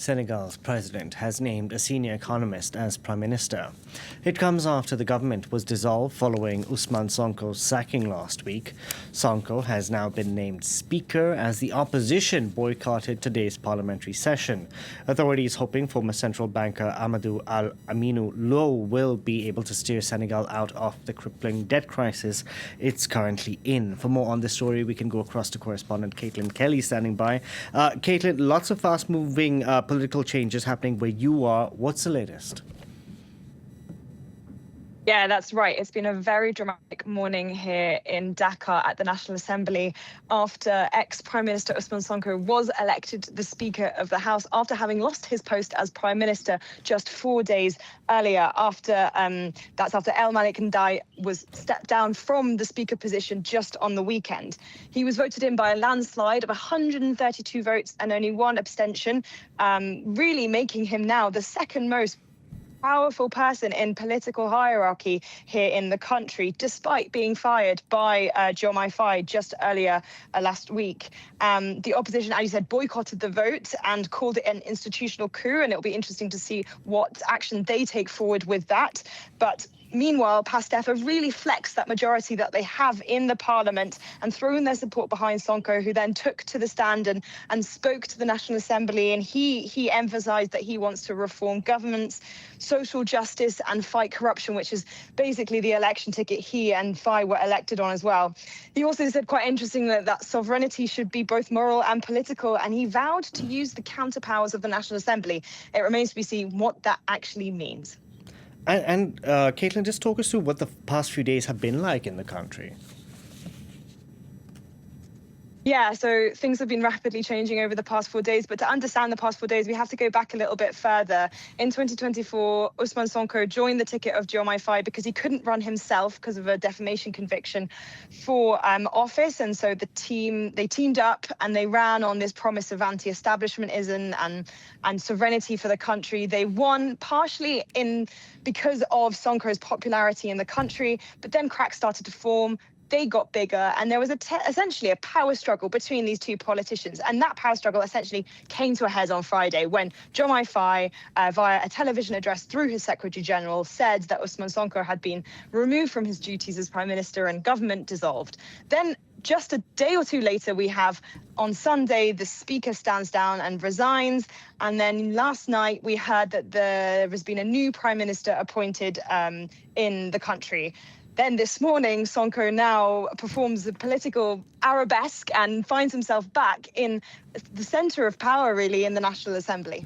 Senegal's president has named a senior economist as prime minister. It comes after the government was dissolved following Ousmane Sonko's sacking last week. Sonko has now been named speaker as the opposition boycotted today's parliamentary session. Authorities hoping former central banker Amadou Al-Aminou Lo will be able to steer Senegal out of the crippling debt crisis it's currently in. For more on this story, we can go across to correspondent Caitlin Kell standing by. Caitlin, lots of fast-moving political changes happening where you are. What's the latest? Yeah, that's right. It's been a very dramatic morning here in Dakar at the National Assembly after ex-Prime Minister Ousmane Sonko was elected the Speaker of the House after having lost his post as Prime Minister just 4 days earlier. That's after El Malik Ndiaye was stepped down from the Speaker position just on the weekend. He was voted in by a landslide of 132 votes and only one abstention, really making him now the second most powerful person in political hierarchy here in the country, despite being fired by Faye just earlier last week. The opposition, as you said, boycotted the vote and called it an institutional coup, and it'll be interesting to see what action they take forward with that. But meanwhile, PASTEF have really flexed that majority that they have in the parliament and thrown their support behind Sonko, who then took to the stand and spoke to the National Assembly. And he emphasised that he wants to reform governments, social justice and fight corruption, which is basically the election ticket he and Faye were elected on as well. He also said, quite interesting, that sovereignty should be both moral and political, and he vowed to use the counterpowers of the National Assembly. It remains to be seen what that actually means. And Caitlin, just talk us through what the past few days have been like in the country. Yeah, so things have been rapidly changing over the past 4 days. But to understand the past 4 days, we have to go back a little bit further. In 2024, Ousmane Sonko joined the ticket of Faye because he couldn't run himself because of a defamation conviction for office. And so they teamed up and they ran on this promise of anti-establishmentism and sovereignty for the country. They won partially because of Sonko's popularity in the country, but then cracks started to form. They got bigger, and there was essentially a power struggle between these two politicians. And that power struggle essentially came to a head on Friday when Faye, via a television address through his Secretary General, said that Ousmane Sonko had been removed from his duties as Prime Minister and government dissolved. Then just a day or two later, we have on Sunday, the Speaker stands down and resigns. And then last night, we heard that there has been a new Prime Minister appointed in the country. Then this morning, Sonko now performs a political arabesque and finds himself back in the centre of power, really, in the National Assembly.